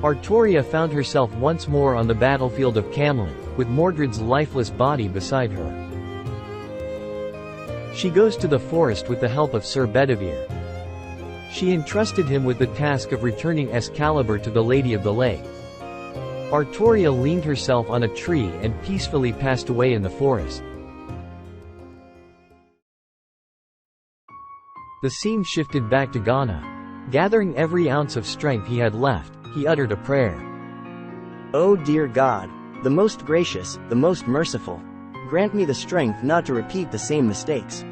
Artoria found herself once more on the battlefield of Camlin, with Mordred's lifeless body beside her. She goes to the forest with the help of Sir Bedivere. She entrusted him with the task of returning Excalibur to the Lady of the Lake. Artoria leaned herself on a tree and peacefully passed away in the forest. The scene shifted back to Ghana. Gathering every ounce of strength he had left, he uttered a prayer. "O dear God, the most gracious, the most merciful, grant me the strength not to repeat the same mistakes.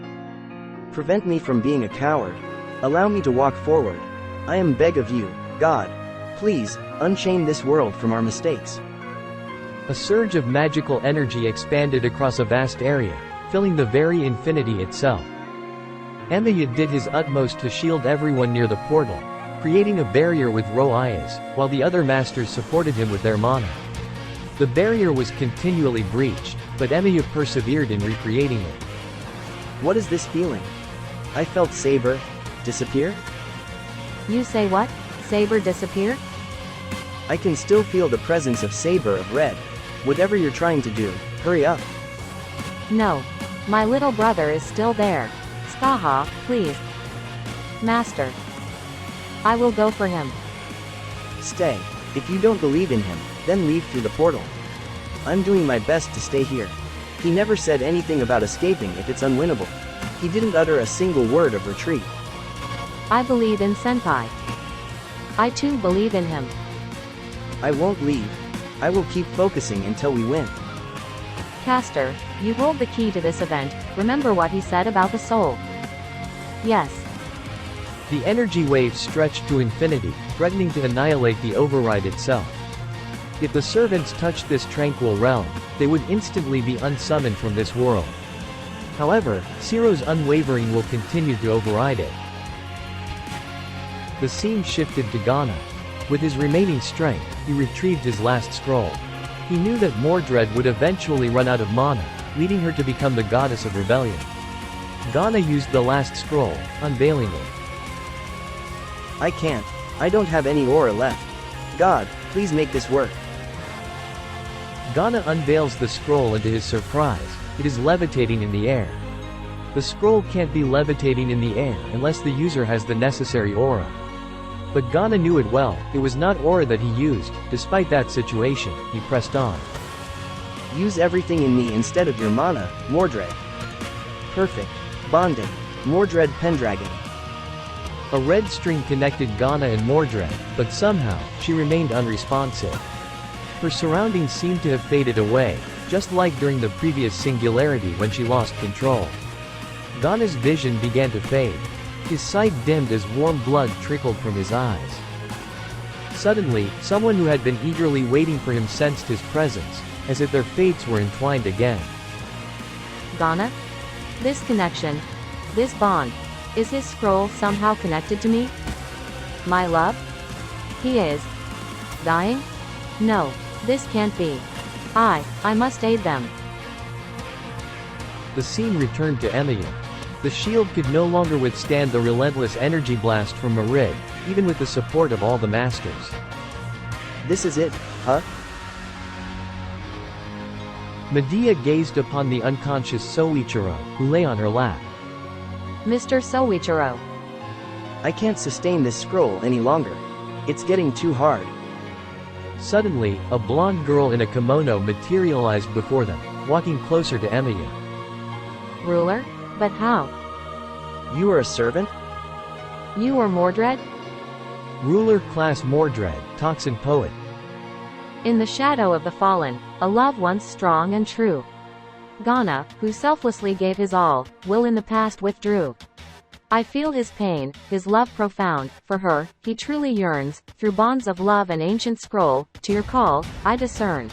Prevent me from being a coward. Allow me to walk forward. I am beg of you, God. Please, unchain this world from our mistakes." A surge of magical energy expanded across a vast area, filling the very infinity itself. Emiya did his utmost to shield everyone near the portal, creating a barrier with Roias, while the other masters supported him with their mana. The barrier was continually breached, but Emiya persevered in recreating it. What is this feeling? I felt Saber disappear? You say what? Saber disappear? I can still feel the presence of Saber of Red. Whatever you're trying to do, hurry up. No. My little brother is still there. Skaha, please. Master. I will go for him. Stay. If you don't believe in him, then leave through the portal. I'm doing my best to stay here. He never said anything about escaping if it's unwinnable. He didn't utter a single word of retreat. I believe in Senpai. I too believe in him. I won't leave. I will keep focusing until we win. Caster, you hold the key to this event. Remember what he said about the soul. Yes. The energy wave stretched to infinity, threatening to annihilate the override itself. If the servants touched this tranquil realm, they would instantly be unsummoned from this world. However, Ciro's unwavering will continue to override it. The scene shifted to Ghana. With his remaining strength, he retrieved his last scroll. He knew that Mordred would eventually run out of mana, leading her to become the goddess of rebellion. Ghana used the last scroll, unveiling it. I can't. I don't have any aura left. God, please make this work. Ghana unveils the scroll, and to his surprise, it is levitating in the air. The scroll can't be levitating in the air unless the user has the necessary aura. But Ghana knew it well. It was not aura that he used. Despite that situation, he pressed on. Use everything in me instead of your mana, Mordred. Perfect. Bonding. Mordred Pendragon. A red string connected Ghana and Mordred, but somehow, she remained unresponsive. Her surroundings seemed to have faded away, just like during the previous singularity when she lost control. Ghana's vision began to fade. His sight dimmed as warm blood trickled from his eyes. Suddenly, someone who had been eagerly waiting for him sensed his presence, as if their fates were entwined again. Ghana? This connection, this bond, is his scroll somehow connected to me? My love? He is dying? No, this can't be. I must aid them. The scene returned to Emiya. The shield could no longer withstand the relentless energy blast from Mordred, even with the support of all the masters. This is it, huh? Medea gazed upon the unconscious Soichiro, who lay on her lap. Mr. Soichiro. I can't sustain this scroll any longer. It's getting too hard. Suddenly, a blonde girl in a kimono materialized before them, walking closer to Emiya. Ruler? But how? You are a servant? You are Mordred? Ruler class Mordred, Toxin poet. In the shadow of the fallen, a love once strong and true. Ghana, who selflessly gave his all, will in the past withdrew. I feel his pain, his love profound, for her, he truly yearns, through bonds of love and ancient scroll, to your call, I discern.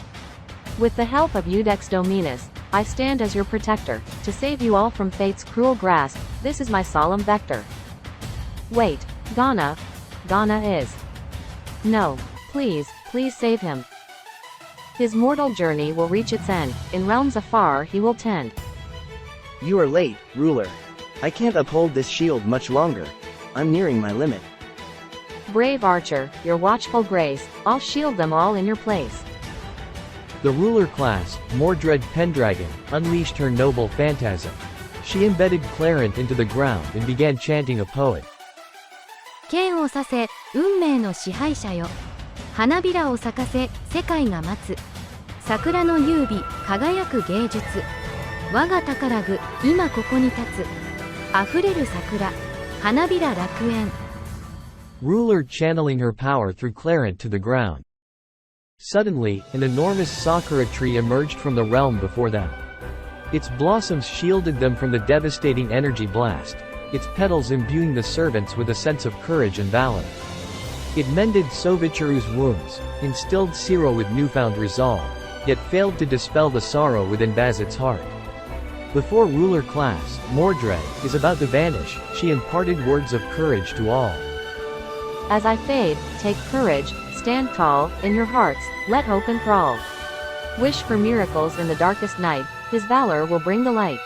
With the help of Udex Dominus, I stand as your protector, to save you all from fate's cruel grasp. This is my solemn vector. Wait, Ghana is. No, please save him. His mortal journey will reach its end, in realms afar he will tend. You are late, ruler. I can't uphold this shield much longer. I'm nearing my limit. Brave archer, your watchful grace, I'll shield them all in your place. The ruler class, Mordred Pendragon, unleashed her Noble Phantasm. She embedded Clarent into the ground and began chanting a poem. 剣を刺せ、運命の支配者よ。花びらを咲かせ、世界が待つ。桜の優美、輝く芸術。我が宝具、今ここに立つ。溢れる桜、花びら楽園。Ruler channeling her power through Clarent to the ground. Suddenly, an enormous sakura tree emerged from the realm before them. Its blossoms shielded them from the devastating energy blast, its petals imbuing the servants with a sense of courage and valor. It mended Sovicharu's wounds, instilled Siro with newfound resolve, yet failed to dispel the sorrow within Bazit's heart. Before ruler class, Mordred, is about to vanish, she imparted words of courage to all. As I fade, take courage, stand tall, in your hearts, let hope enthrall. Wish for miracles in the darkest night, his valor will bring the light.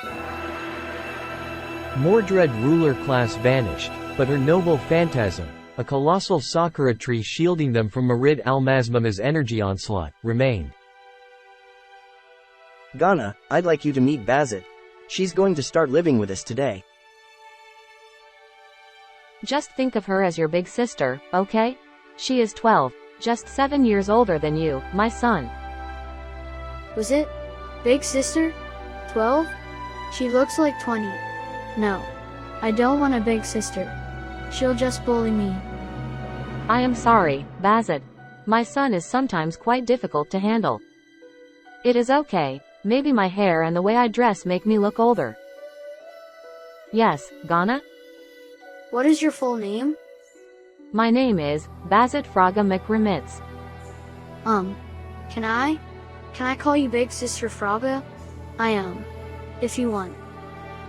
Mordred ruler class vanished, but her noble phantasm, a colossal sakura tree shielding them from Marid Almazmama's energy onslaught, remained. Ghana, I'd like you to meet Bazit. She's going to start living with us today. Just think of her as your big sister, okay? She is 12, just 7 years older than you, my son. Was it? Big sister? 12? She looks like 20. No. I don't want a big sister. She'll just bully me. I am sorry, Bazit. My son is sometimes quite difficult to handle. It is okay, maybe my hair and the way I dress make me look older. Yes, Ghana? What is your full name? My name is Bazit Fraga McRemitz. Can I call you Big Sister Fraga? If you want.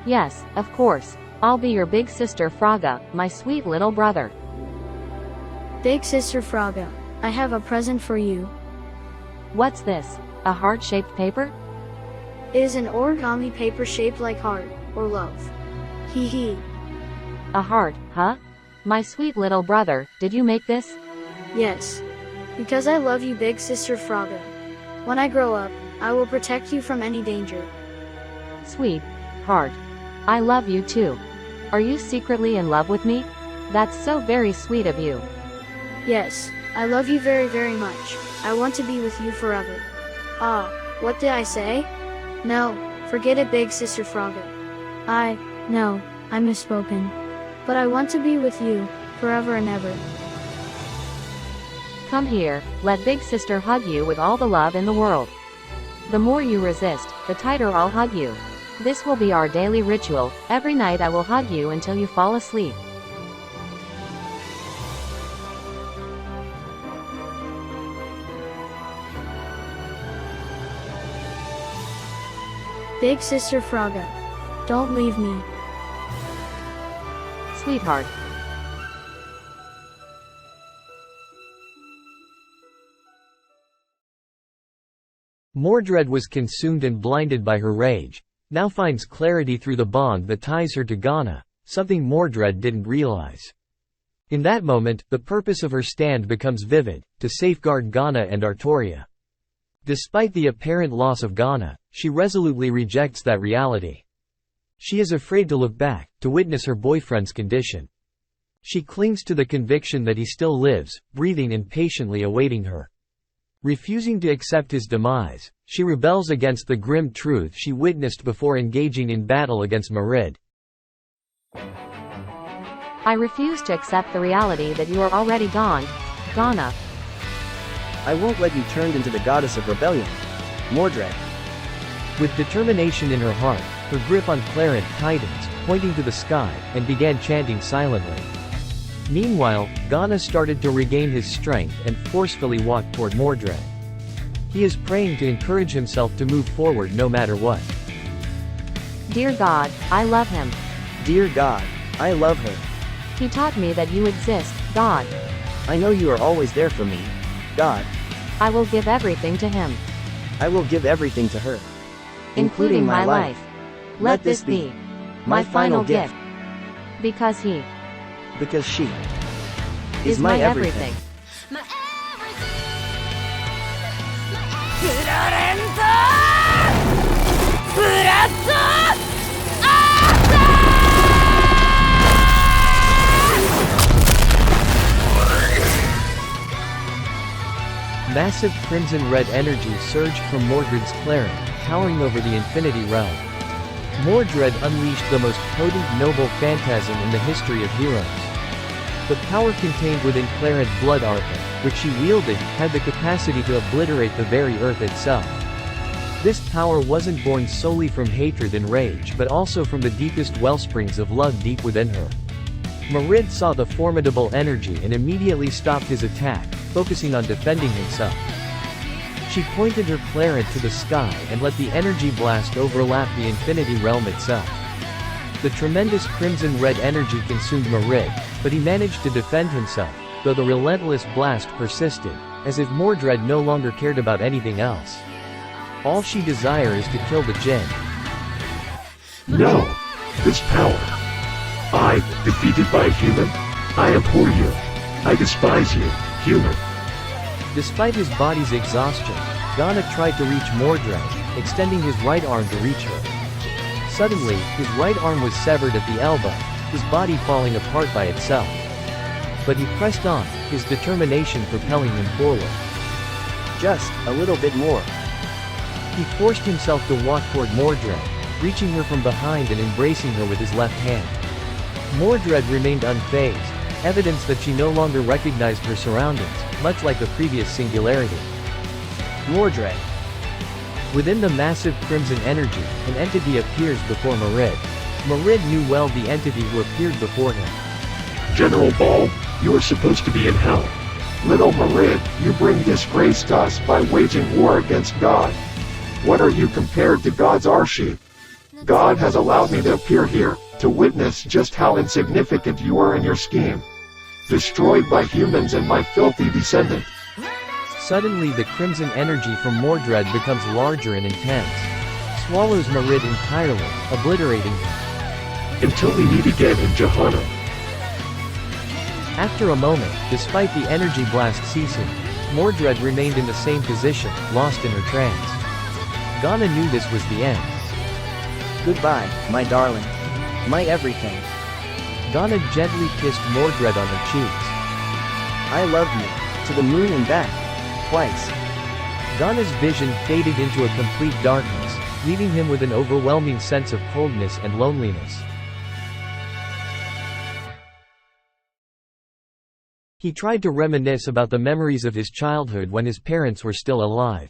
Yes, of course. I'll be your big sister Fraga, my sweet little brother. Big Sister Fraga, I have a present for you. What's this? A heart-shaped paper? It is an origami paper shaped like heart, or love. Hee hee. A heart, huh? My sweet little brother, did you make this? Yes. Because I love you, Big Sister Fraga. When I grow up, I will protect you from any danger. Sweet heart. I love you too. Are you secretly in love with me? That's so very sweet of you. Yes, I love you very, very much. I want to be with you forever. Ah, what did I say? No, forget it, Big Sister Fraga. No, I misspoken. But I want to be with you, forever and ever. Come here, let big sister hug you with all the love in the world. The more you resist, the tighter I'll hug you. This will be our daily ritual, every night I will hug you until you fall asleep. Big Sister Fraga, don't leave me. Sweetheart. Mordred was consumed and blinded by her rage, now finds clarity through the bond that ties her to Ghana, something Mordred didn't realize. In that moment, the purpose of her stand becomes vivid, to safeguard Ghana and Artoria. Despite the apparent loss of Ghana, she resolutely rejects that reality. She is afraid to look back, to witness her boyfriend's condition. She clings to the conviction that he still lives, breathing and patiently awaiting her. Refusing to accept his demise, she rebels against the grim truth she witnessed before engaging in battle against Marid. I refuse to accept the reality that you are already gone, Ghana. I won't let you turn into the goddess of rebellion. Mordred. With determination in her heart, her grip on Clarent tightens, pointing to the sky, and began chanting silently. Meanwhile, Ghana started to regain his strength and forcefully walked toward Mordred. He is praying to encourage himself to move forward no matter what. Dear God, I love him. Dear God, I love her. He taught me that you exist, God. I know you are always there for me, God. I will give everything to him. I will give everything to her. Including my life. Let this be my final gift. Because he Because she is my everything. Massive crimson-red energy surged from Mordred's claret, towering over the Infinity Realm. Mordred unleashed the most potent Noble Phantasm in the history of heroes. The power contained within Claret's blood arca, which she wielded, had the capacity to obliterate the very earth itself. This power wasn't born solely from hatred and rage but also from the deepest wellsprings of love deep within her. Mordred saw the formidable energy and immediately stopped his attack, focusing on defending himself. She pointed her claret to the sky and let the energy blast overlap the Infinity Realm itself. The tremendous crimson-red energy consumed Mordred, but he managed to defend himself, though the relentless blast persisted, as if Mordred no longer cared about anything else. All she desires is to kill the Jinn. No! This power! I, defeated by a human? I abhor you. I despise you, human. Despite his body's exhaustion, Ghana tried to reach Mordred, extending his right arm to reach her. Suddenly, his right arm was severed at the elbow, his body falling apart by itself. But he pressed on, his determination propelling him forward. Just a little bit more. He forced himself to walk toward Mordred, reaching her from behind and embracing her with his left hand. Mordred remained unfazed, evidence that she no longer recognized her surroundings, much like the previous singularity. Mordred. Within the massive crimson energy, an entity appears before Mordred. Mordred knew well the entity who appeared before him. General Ball, you are supposed to be in hell. Little Mordred, you bring disgrace to us by waging war against God. What are you compared to God's Arshi? God has allowed me to appear here, to witness just how insignificant you are in your scheme. Destroyed by humans and my filthy descendant. Suddenly the crimson energy from Mordred becomes larger and intense. Swallows Mordred entirely, obliterating him. Until we meet again in Jahannam. After a moment, despite the energy blast ceasing, Mordred remained in the same position, lost in her trance. Ghana knew this was the end. Goodbye, my darling. My everything. Ghana gently kissed Mordred on her cheeks. I love you, to the moon and back. Twice. Ghana's vision faded into a complete darkness, leaving him with an overwhelming sense of coldness and loneliness. He tried to reminisce about the memories of his childhood when his parents were still alive.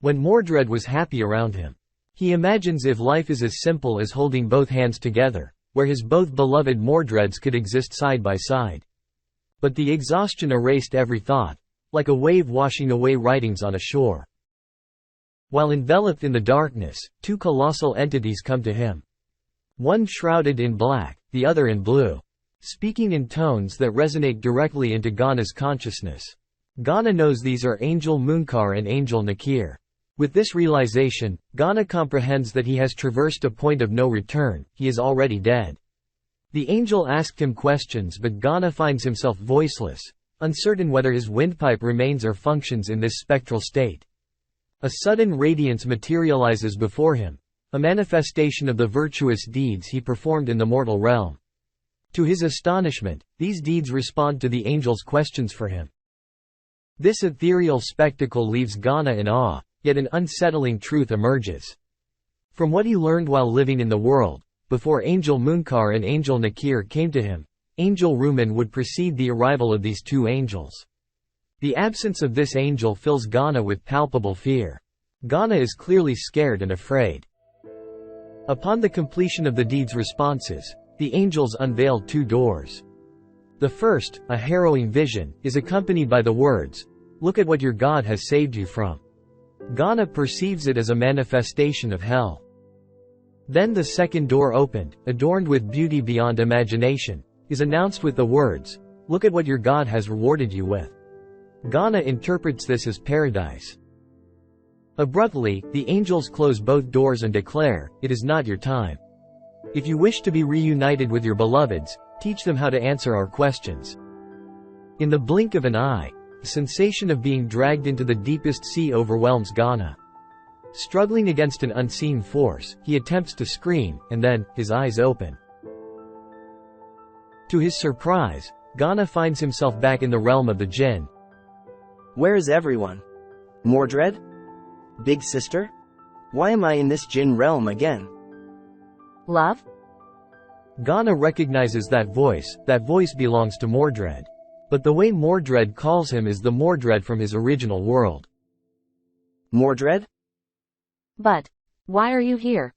When Mordred was happy around him. He imagines if life is as simple as holding both hands together, where his both beloved Mordreds could exist side by side. But the exhaustion erased every thought, like a wave washing away writings on a shore. While enveloped in the darkness, two colossal entities come to him. One shrouded in black, the other in blue. Speaking in tones that resonate directly into Ghana's consciousness. Ghana knows these are Angel Munkar and Angel Nakir. With this realization, Ghana comprehends that he has traversed a point of no return, he is already dead. The angel asked him questions but Ghana finds himself voiceless, uncertain whether his windpipe remains or functions in this spectral state. A sudden radiance materializes before him, a manifestation of the virtuous deeds he performed in the mortal realm. To his astonishment, these deeds respond to the angel's questions for him. This ethereal spectacle leaves Ghana in awe. Yet an unsettling truth emerges. From what he learned while living in the world, before Angel Munkar and Angel Nakir came to him, Angel Ruman would precede the arrival of these two angels. The absence of this angel fills Ghana with palpable fear. Ghana is clearly scared and afraid. Upon the completion of the deed's responses, the angels unveiled two doors. The first, a harrowing vision, is accompanied by the words, "Look at what your God has saved you from." Ghana perceives it as a manifestation of hell. Then the second door opened, adorned with beauty beyond imagination, is announced with the words, "Look at what your God has rewarded you with." Ghana interprets this as paradise. Abruptly, the angels close both doors and declare, "It is not your time. If you wish to be reunited with your beloveds, teach them how to answer our questions." In the blink of an eye, the sensation of being dragged into the deepest sea overwhelms Ghana. Struggling against an unseen force, he attempts to scream, and then, his eyes open. To his surprise, Ghana finds himself back in the realm of the Jinn. Where is everyone? Mordred? Big sister? Why am I in this Jinn realm again? Love? Ghana recognizes that voice belongs to Mordred. But the way Mordred calls him is the Mordred from his original world. Mordred? But why are you here?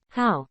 How?